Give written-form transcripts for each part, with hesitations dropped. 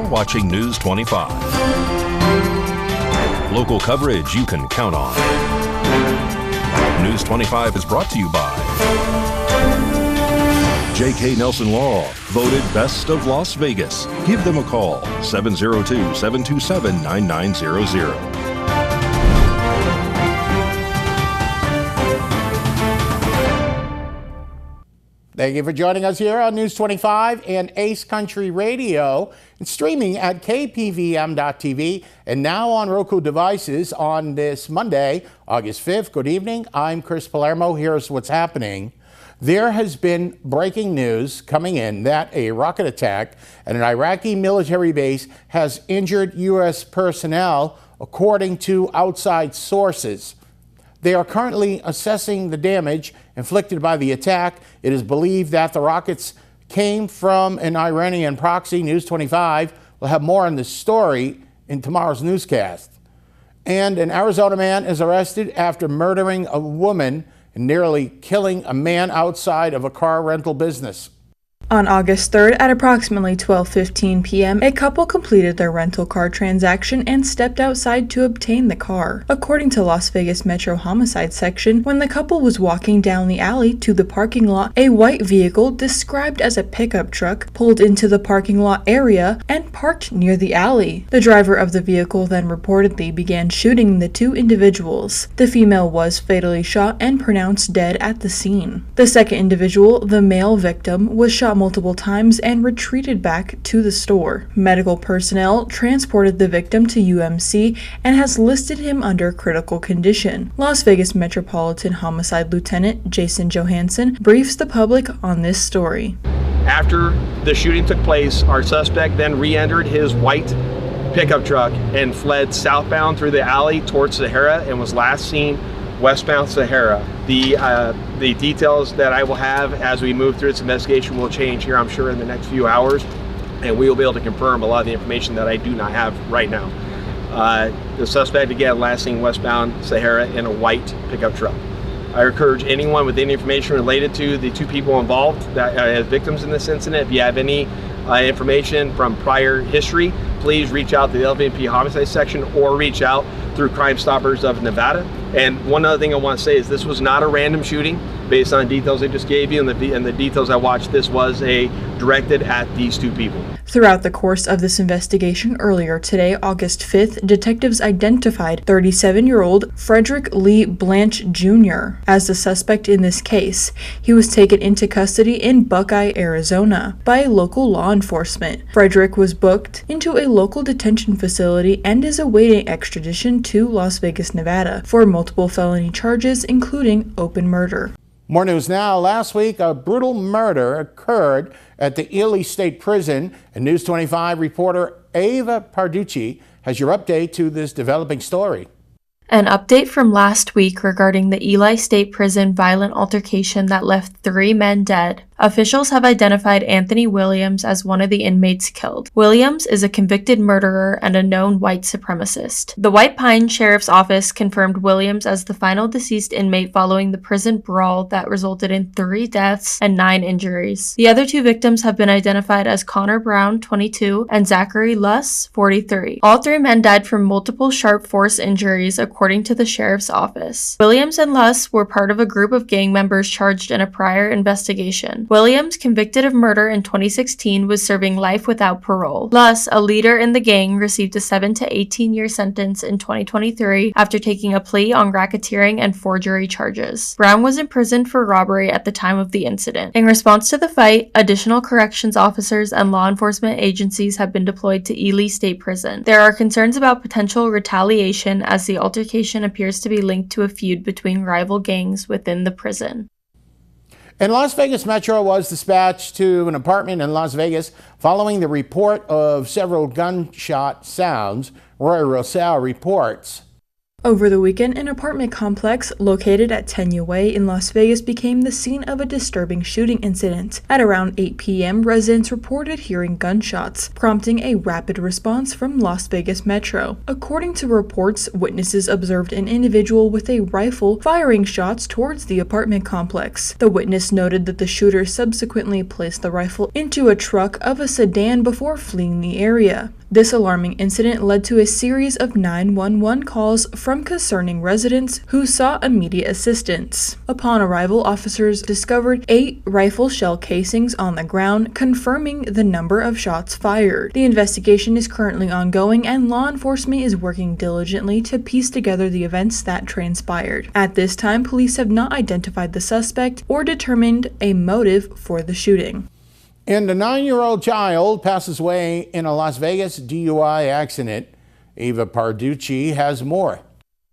You're watching News 25. Local coverage you can count on. News 25 is brought to you by J.K. Nelson Law, voted Best of Las Vegas. Give them a call, 702-727-9900. Thank you for joining us here on News 25 and Ace Country Radio and streaming at KPVM.TV and now on Roku devices on this Monday, August 5th. Good evening. I'm Chris Palermo. Here's what's happening. There has been breaking news coming in that a rocket attack at an Iraqi military base has injured U.S. personnel, according to outside sources. They are currently assessing the damage inflicted by the attack. It is believed that the rockets came from an Iranian proxy. News 25 will have more on this story in tomorrow's newscast. And an Arizona man is arrested after murdering a woman and nearly killing a man outside of a car rental business. On August 3rd at approximately 12:15 p.m., a couple completed their rental car transaction and stepped outside to obtain the car. According to Las Vegas Metro Homicide Section, when the couple was walking down the alley to the parking lot, a white vehicle described as a pickup truck pulled into the parking lot area and parked near the alley. The driver of the vehicle then reportedly began shooting the two individuals. The female was fatally shot and pronounced dead at the scene. The second individual, the male victim, was shot multiple times and retreated back to the store. Medical personnel transported the victim to UMC and has listed him under critical condition. Las Vegas Metropolitan Homicide Lieutenant Jason Johansson briefs the public on this story. After the shooting took place, our suspect then re-entered his white pickup truck and fled southbound through the alley towards Sahara and was last seen westbound Sahara. The details that I will have as we move through this investigation will change here, I'm sure, in the next few hours, and we will be able to confirm a lot of the information that I do not have right now. The suspect, again, last seen westbound Sahara in a white pickup truck. I encourage anyone with any information related to the two people involved that as victims in this incident, if you have any information from prior history, please reach out to the LVP Homicide Section or reach out through Crime Stoppers of Nevada. And one other thing I want to say is this was not a random shooting based on details I just gave you and the details I watched. This was directed at these two people. Throughout the course of this investigation earlier today, August 5th, detectives identified 37-year-old Frederick Lee Blanche Jr. as the suspect in this case. He was taken into custody in Buckeye, Arizona by local law enforcement. Frederick was booked into a local detention facility and is awaiting extradition to Las Vegas, Nevada for multiple felony charges, including open murder. More news now. Last week, a brutal murder occurred at the Ely State Prison, and News 25 reporter Ava Parducci has your update to this developing story. An update from last week regarding the Ely State Prison violent altercation that left 3 men dead. Officials have identified Anthony Williams as one of the inmates killed. Williams is a convicted murderer and a known white supremacist. The White Pine Sheriff's Office confirmed Williams as the final deceased inmate following the prison brawl that resulted in 3 deaths and 9 injuries. The other 2 victims have been identified as Connor Brown, 22, and Zachary Luss, 43. All 3 men died from multiple sharp force injuries, according to the Sheriff's Office. Williams and Luss were part of a group of gang members charged in a prior investigation. Williams, convicted of murder in 2016, was serving life without parole. Luss, a leader in the gang, received a 7 to 18-year sentence in 2023 after taking a plea on racketeering and forgery charges. Brown was imprisoned for robbery at the time of the incident. In response to the fight, additional corrections officers and law enforcement agencies have been deployed to Ely State Prison. There are concerns about potential retaliation as the altercation appears to be linked to a feud between rival gangs within the prison. And Las Vegas Metro was dispatched to an apartment in Las Vegas following the report of several gunshot sounds. Roy Rosell reports. Over the weekend, an apartment complex located at Tenya Way in Las Vegas became the scene of a disturbing shooting incident. At around 8 p.m., residents reported hearing gunshots, prompting a rapid response from Las Vegas Metro. According to reports, witnesses observed an individual with a rifle firing shots towards the apartment complex. The witness noted that the shooter subsequently placed the rifle into a truck of a sedan before fleeing the area. This alarming incident led to a series of 911 calls from concerning residents who sought immediate assistance. Upon arrival, officers discovered 8 rifle shell casings on the ground, confirming the number of shots fired. The investigation is currently ongoing, and law enforcement is working diligently to piece together the events that transpired. At this time, police have not identified the suspect or determined a motive for the shooting. And a 9-year-old child passes away in a Las Vegas DUI accident. Eva Parducci has more.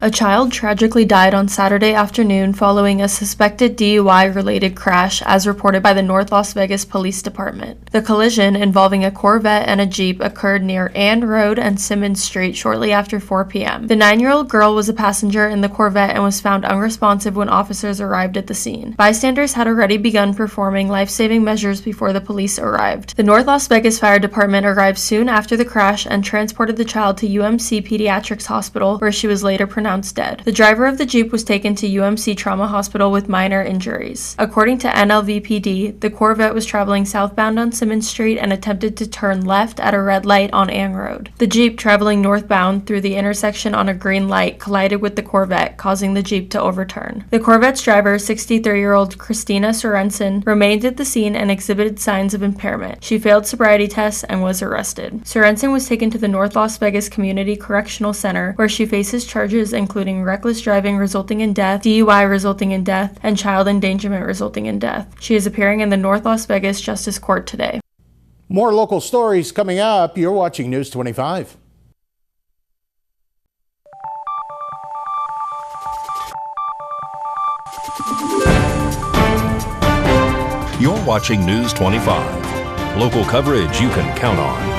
A child tragically died on Saturday afternoon following a suspected DUI-related crash, as reported by the North Las Vegas Police Department. The collision, involving a Corvette and a Jeep, occurred near Ann Road and Simmons Street shortly after 4 p.m. The 9-year-old girl was a passenger in the Corvette and was found unresponsive when officers arrived at the scene. Bystanders had already begun performing life-saving measures before the police arrived. The North Las Vegas Fire Department arrived soon after the crash and transported the child to UMC Pediatrics Hospital, where she was later pronounced dead. The driver of the Jeep was taken to UMC Trauma Hospital with minor injuries. According to NLVPD, the Corvette was traveling southbound on Simmons Street and attempted to turn left at a red light on Ann Road. The Jeep, traveling northbound through the intersection on a green light, collided with the Corvette, causing the Jeep to overturn. The Corvette's driver, 63-year-old Christina Sorensen, remained at the scene and exhibited signs of impairment. She failed sobriety tests and was arrested. Sorensen was taken to the North Las Vegas Community Correctional Center, where she faces charges including reckless driving resulting in death, DUI resulting in death, and child endangerment resulting in death. She is appearing in the North Las Vegas Justice Court today. More local stories coming up. You're watching News 25. You're watching News 25. Local coverage you can count on.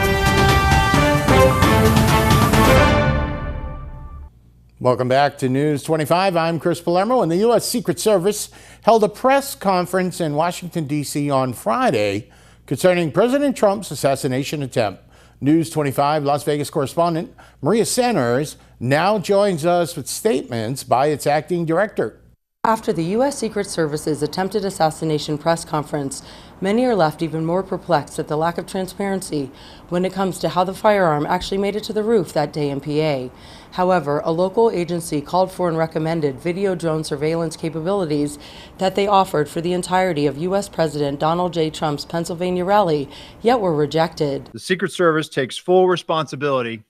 Welcome back to News 25. I'm Chris Palermo, and the U.S. Secret Service held a press conference in Washington, D.C. on Friday concerning President Trump's assassination attempt. News 25 Las Vegas correspondent Maria Sanders now joins us with statements by its acting director. After the U.S. Secret Service's attempted assassination press conference, many are left even more perplexed at the lack of transparency when it comes to how the firearm actually made it to the roof that day in PA. However, a local agency called for and recommended video drone surveillance capabilities that they offered for the entirety of U.S. President Donald J. Trump's Pennsylvania rally, yet were rejected. The Secret Service takes full responsibility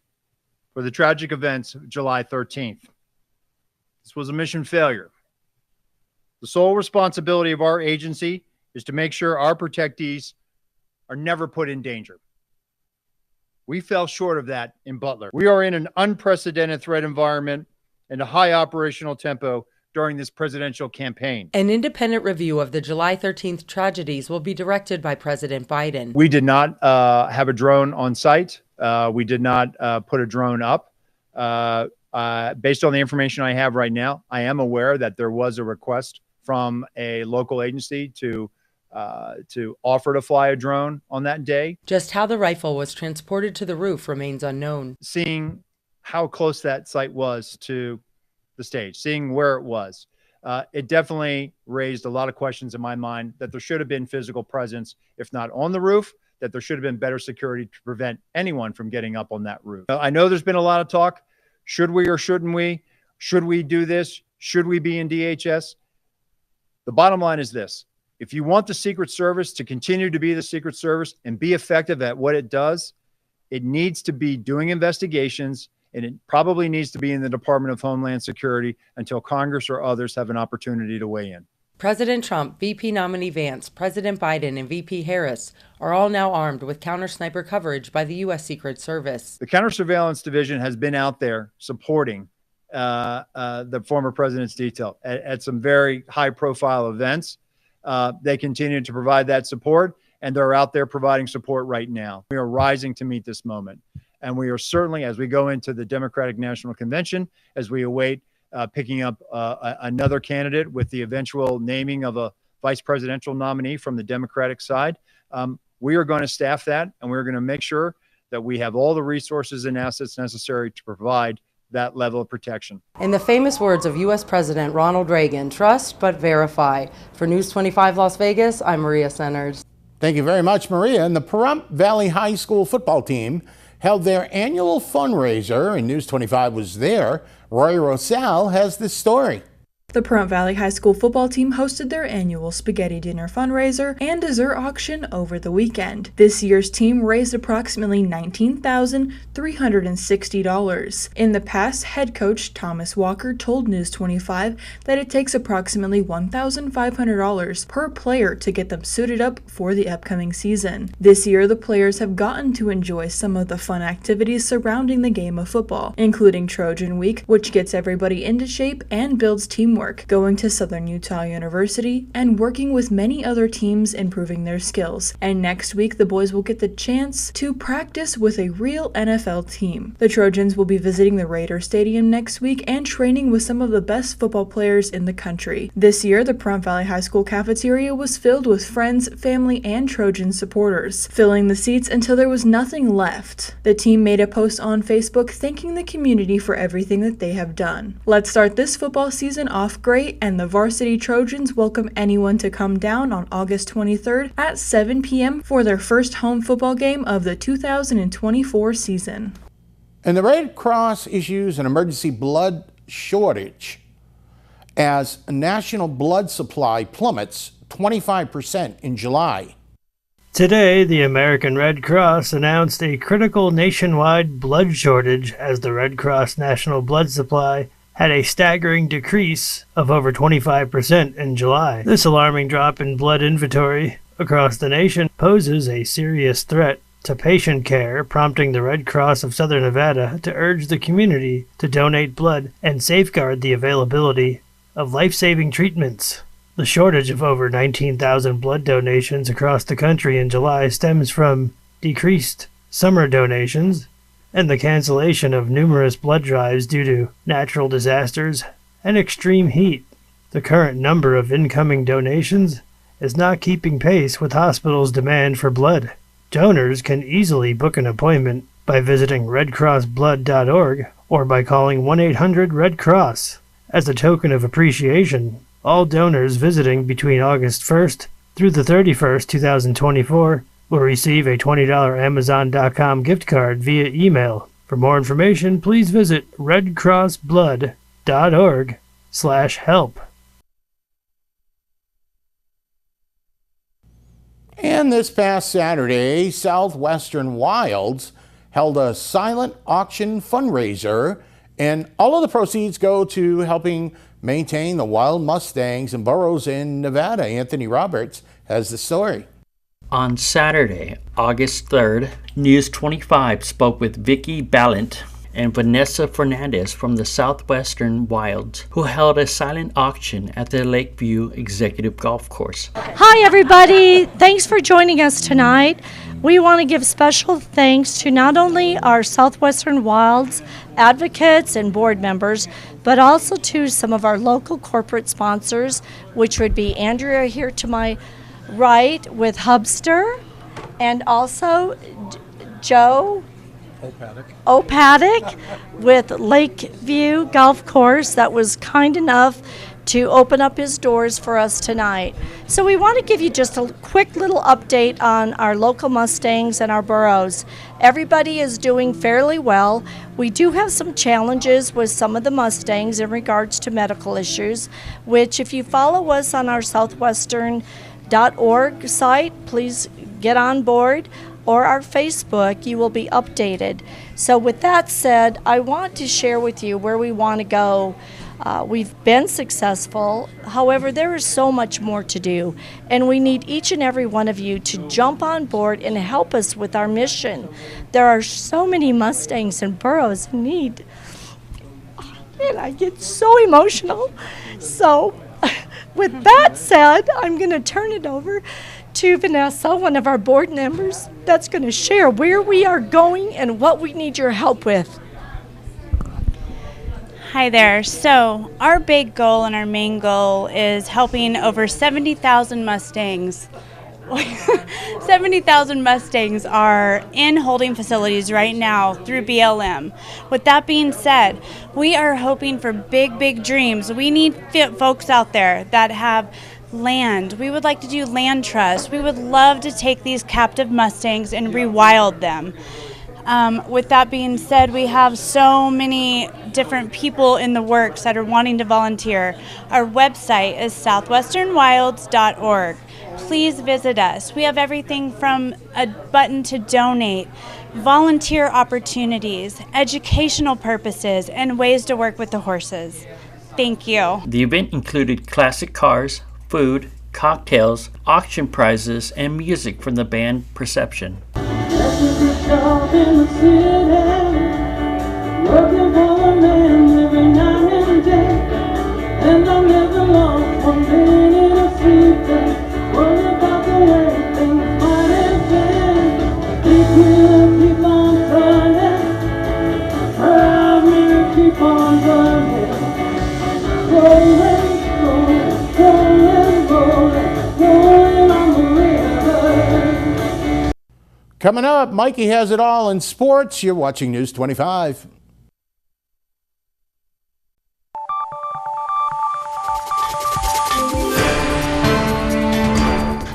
for the tragic events of July 13th. This was a mission failure. The sole responsibility of our agency is to make sure our protectees are never put in danger. We fell short of that in Butler. We are in an unprecedented threat environment and a high operational tempo during this presidential campaign. An independent review of the July 13th tragedies will be directed by President Biden. We did not have a drone on site. We did not put a drone up. Based on the information I have right now, I am aware that there was a request from a local agency to offer to fly a drone on that day. Just how the rifle was transported to the roof remains unknown. Seeing how close that site was to the stage, seeing where it was, it definitely raised a lot of questions in my mind that there should have been physical presence, if not on the roof, that there should have been better security to prevent anyone from getting up on that roof. I know there's been a lot of talk. Should we or shouldn't we? Should we do this? Should we be in DHS? The bottom line is this. If you want the Secret Service to continue to be the Secret Service and be effective at what it does, it needs to be doing investigations, and it probably needs to be in the Department of Homeland Security until Congress or others have an opportunity to weigh in. President Trump, VP nominee Vance, President Biden, and VP Harris are all now armed with counter-sniper coverage by the U.S. Secret Service. The Counter-Surveillance Division has been out there supporting the former president's detail at some very high-profile events. They continue to provide that support, and they're out there providing support right now. We are rising to meet this moment. And we are certainly, as we go into the Democratic National Convention, as we await picking up another candidate with the eventual naming of a vice presidential nominee from the Democratic side, we are going to staff that, and we're going to make sure that we have all the resources and assets necessary to provide that level of protection. In the famous words of U.S. President Ronald Reagan, trust but verify. For News 25 Las Vegas, I'm Maria Centers. Thank you very much, Maria. And the Pahrump Valley High School football team held their annual fundraiser, and News 25 was there. Roy Rosell has this story. The Pahrump Valley High School football team hosted their annual spaghetti dinner fundraiser and dessert auction over the weekend. This year's team raised approximately $19,360. In the past, head coach Thomas Walker told News 25 that it takes approximately $1,500 per player to get them suited up for the upcoming season. This year, the players have gotten to enjoy some of the fun activities surrounding the game of football, including Trojan Week, which gets everybody into shape and builds teamwork, going to Southern Utah University, and working with many other teams improving their skills. And next week, the boys will get the chance to practice with a real NFL team. The Trojans will be visiting the Raider Stadium next week and training with some of the best football players in the country. This year, the Pahrump Valley High School cafeteria was filled with friends, family, and Trojan supporters, filling the seats until there was nothing left. The team made a post on Facebook thanking the community for everything that they have done. Let's start this football season off great, and the varsity Trojans welcome anyone to come down on August 23rd at 7 p.m. for their first home football game of the 2024 season. And the Red Cross issues an emergency blood shortage as national blood supply plummets 25% in July. Today, the American Red Cross announced a critical nationwide blood shortage as the Red Cross national blood supply had a staggering decrease of over 25% in July. This alarming drop in blood inventory across the nation poses a serious threat to patient care, prompting the Red Cross of Southern Nevada to urge the community to donate blood and safeguard the availability of life-saving treatments. The shortage of over 19,000 blood donations across the country in July stems from decreased summer donations and the cancellation of numerous blood drives due to natural disasters and extreme heat. The current number of incoming donations is not keeping pace with hospitals' demand for blood. Donors can easily book an appointment by visiting redcrossblood.org or by calling 1-800-RED-CROSS. As a token of appreciation, all donors visiting between August 1st through the 31st, 2024 will receive a $20 Amazon.com gift card via email. For more information, please visit redcrossblood.org/help. And this past Saturday, Southwestern Wilds held a silent auction fundraiser, and all of the proceeds go to helping maintain the wild Mustangs and burros in Nevada. Anthony Roberts has the story. On Saturday, August 3rd, News 25 spoke with Vicki Ballant and Vanessa Fernandez from the Southwestern Wilds, who held a silent auction at the Lakeview Executive Golf Course. Hi everybody, thanks for joining us tonight. We want to give special thanks to not only our Southwestern Wilds advocates and board members, but also to some of our local corporate sponsors, which would be Andrea here to my right with Hubster, and also Joe O'Paddock with Lakeview Golf Course that was kind enough to open up his doors for us tonight. So we want to give you just a quick little update on our local Mustangs and our burros. Everybody is doing fairly well. We do have some challenges with some of the Mustangs in regards to medical issues, which if you follow us on our Southwestern.org site, please get on board, or our Facebook, you will be updated. So with that said, I want to share with you where we want to go. We've been successful, however, there is so much more to do, and we need each and every one of you to jump on board and help us with our mission. There are so many Mustangs and burros in need, and I get so emotional. So with that said, I'm going to turn it over to Vanessa, one of our board members, that's going to share where we are going and what we need your help with. Hi there. So our big goal and our main goal is helping over 70,000 Mustangs. 70,000 Mustangs are in holding facilities right now through BLM. With that being said, we are hoping for big dreams. We need folks out there that have land. We would like to do land trust. We would love to take these captive Mustangs and rewild them. With that being said, we have so many different people in the works that are wanting to volunteer. Our website is southwesternwilds.org. Please visit us. We have everything from a button to donate, volunteer opportunities, educational purposes, and ways to work with the horses. Thank you. The event included classic cars, food, cocktails, auction prizes, and music from the band Perception. Coming up, Mikey has it all in sports. You're watching News 25.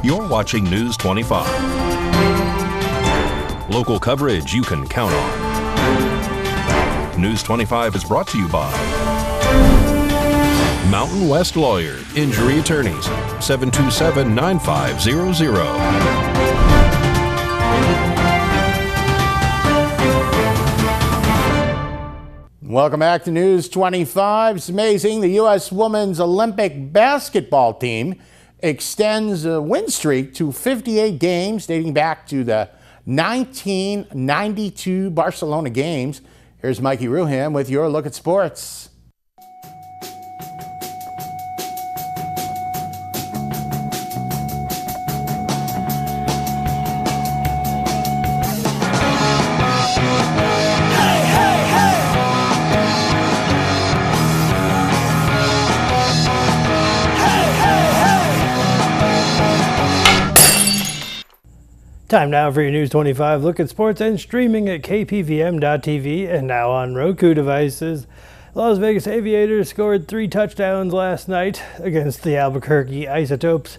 You're watching News 25. Local coverage you can count on. News 25 is brought to you by Mountain West Lawyer, Injury Attorneys, 727-9500. Welcome back to News 25. It's amazing. The U.S. Women's Olympic basketball team extends a win streak to 58 games dating back to the 1992 Barcelona Games. Here's Mikey Ruham with your look at sports. Time now for your News 25 look at sports and streaming at KPVM.TV and now on Roku devices. Las Vegas Aviators scored 3 touchdowns last night against the Albuquerque Isotopes,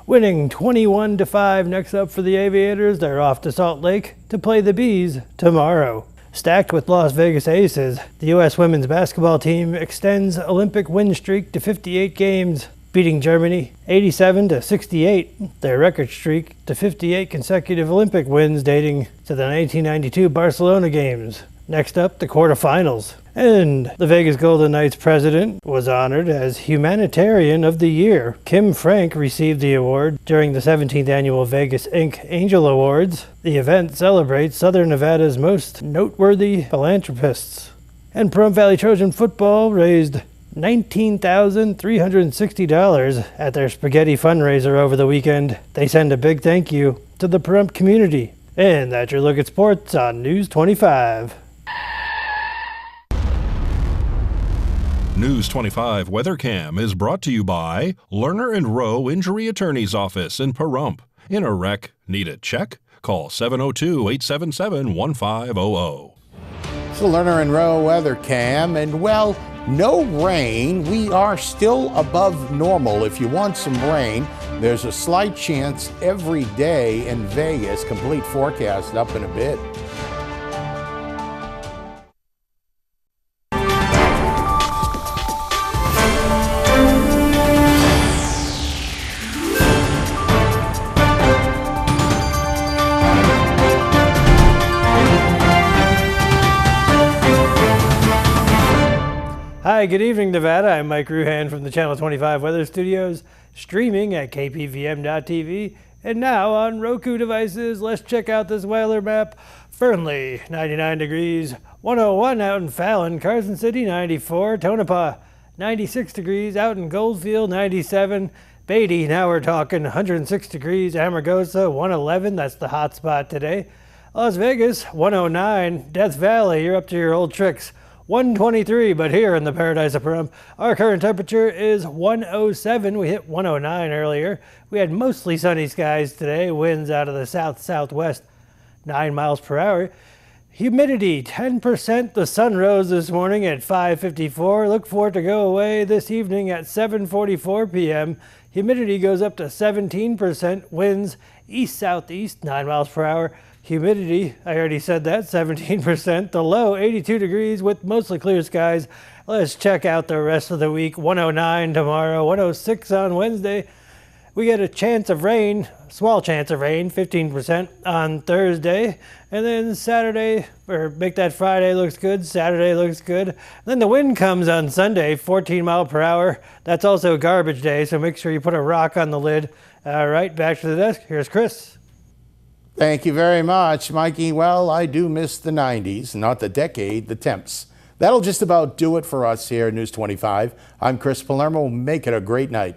winning 21-5. Next up for the Aviators, they're off to Salt Lake to play the Bees tomorrow. Stacked with Las Vegas Aces, the U.S. women's basketball team extends Olympic win streak to 58 games, beating Germany 87-68, their record streak to 58 consecutive Olympic wins dating to the 1992 Barcelona Games. Next up, the quarterfinals. And the Vegas Golden Knights president was honored as Humanitarian of the Year. Kim Frank received the award during the 17th annual Vegas Inc. Angel Awards. The event celebrates Southern Nevada's most noteworthy philanthropists. And Pahrump Valley Trojan football raised $19,360 at their spaghetti fundraiser over the weekend. They send a big thank you to the Pahrump community. And that's your look at sports on News 25. News 25 Weather Cam is brought to you by Lerner and Rowe Injury Attorney's Office in Pahrump. In a wreck, need a check? Call 702-877-1500. It's the Lerner and Rowe Weather Cam, and well, no rain. We are still above normal. If you want some rain, there's a slight chance every day in Vegas. Complete forecast up in a bit. Hi, good evening, Nevada. I'm Mike Ruhan from the Channel 25 Weather Studios, streaming at KPVM.TV, and now on Roku devices. Let's check out this weather map. Fernley, 99 degrees, 101 out in Fallon, Carson City, 94, Tonopah, 96 degrees, out in Goldfield, 97, Beatty, now we're talking 106 degrees. Amargosa, 111. That's the hot spot today. Las Vegas, 109. Death Valley, you're up to your old tricks. 123, but here in the paradise of Pahrump, our current temperature is 107. We hit 109 earlier. We had mostly sunny skies today. Winds out of the south-southwest, 9 miles per hour. Humidity, 10%. The sun rose this morning at 5:54. Look for it to go away this evening at 7:44 p.m. Humidity goes up to 17%. Winds east-southeast, 9 miles per hour. Humidity, I already said that, 17%. The low, 82 degrees with mostly clear skies. Let's check out the rest of the week. 109 tomorrow, 106 on Wednesday. We get a chance of rain, small chance of rain, 15% on Thursday. And then Saturday, or make that Friday looks good, Saturday looks good. And then the wind comes on Sunday, 14 mile per hour. That's also garbage day, so make sure you put a rock on the lid. All right, back to the desk. Here's Chris. Thank you very much, Mikey. Well, I do miss the 90s, not the decade, the temps. That'll just about do it for us here at News 25. I'm Chris Palermo. Make it a great night.